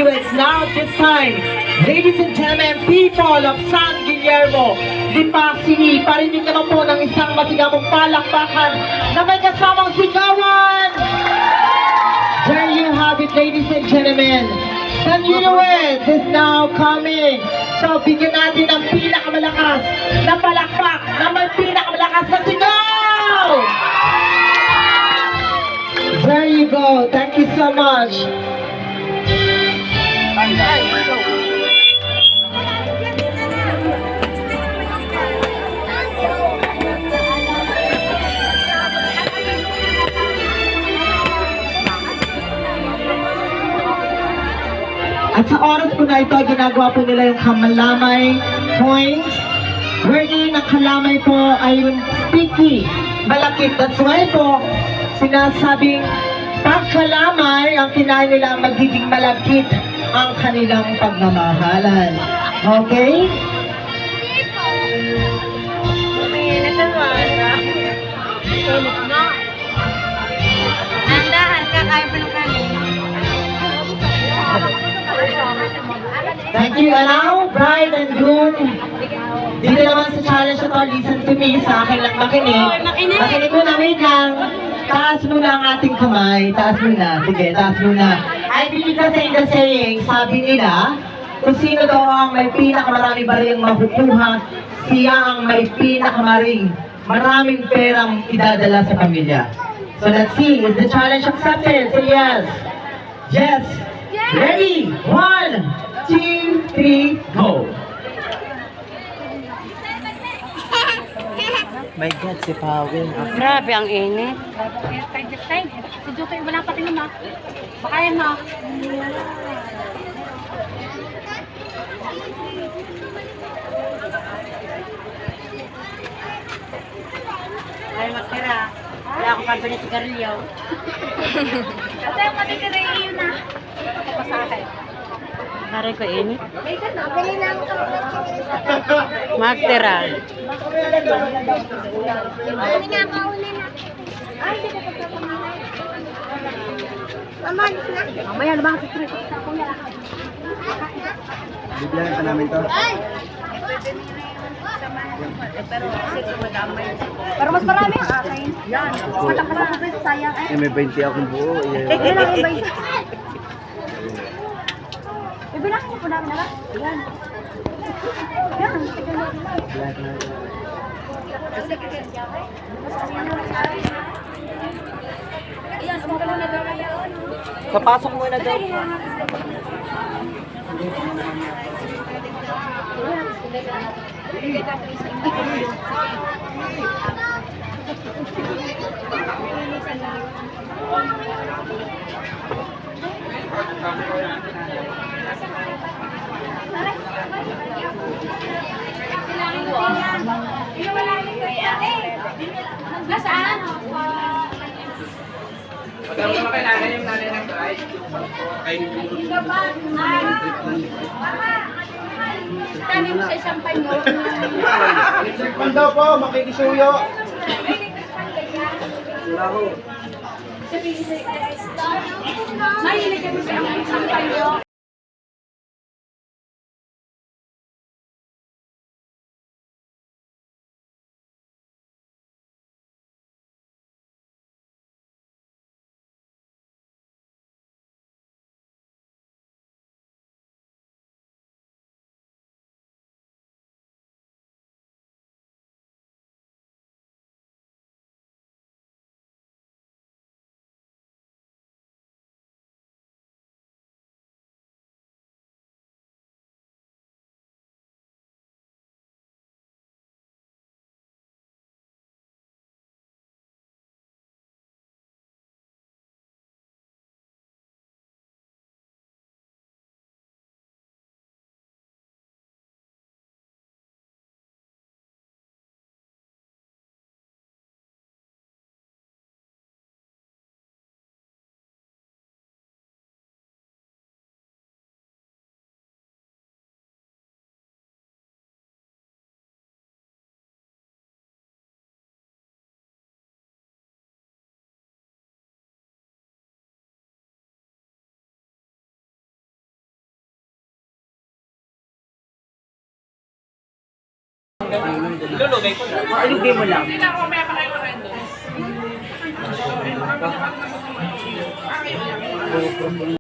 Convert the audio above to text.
you is now this time. Ladies and gentlemen, people of San Guillermo, di Pasig, parinig naman po ng isang masigamong palakpakan na may kasamang sigawan. There you have it, ladies and gentlemen. The newlyweds is now coming. So, bigyan natin ng pinakamalakas na palakpak na may pinakamalakas na sigaw! There you go. Thank you so much. At sa oras po na ito, ginagawa po nila yung kamalamay points. Wherein ang kalamay po ay yung sticky, malakit. That's why po, sinasabing pagkalamay, ang kinain nila magiging malakit ang kanilang pagmamahalan. Okay? Andahan ka, kaya pa ng kami. Thank you. And now, bride and groom, dito naman sa challenge na to, listen to me, sa akin lang makinig. Makinig muna, wait lang. Taas muna ang ating kamay. Taas muna. Sige, taas muna. I believe kasi in the saying, sabi nila, kung sino daw ang may pinakamarami bariyang makukuha, siya ang may maraming perang idadala sa pamilya. So let's see, is the challenge accepted? Say yes. Yes. Ready? 1, 2, 3, go! My God, si Pawin. Grabe ang init. Si Jokoy, wala pa tingin na. Baka yan na. Ay, matira. Wala akong pambili sigarilyo. Kasi ang matitira yun na. Ako sa akin. Pare ko init. Bili na ako. Magtira. Bili nga ako ulit na. Ay, hindi ko pagkakamay. Mama, alis na. Mamaya na ba? Ako na. Bibigyan ka namin to. Ay! Pero mas marami ang akin. Yan. Matakas ako sa sayang. Eh, may 20 akong buo. Yan ang iba yun. Ibilangin ko namin na lang. Yan. Yan. Lahat na. Papasok muna daw. Nasaan? Pagkaroon mo kailangan yung nanay ng try. Tani mo sa isang panyo. Electric daw po, makikisuyo. Wala ko. Mahilig kami sa isang panyo. Ilulugay ko na. Ilugay mo lang. Hindi na ako mamaya pa kayo makain doon.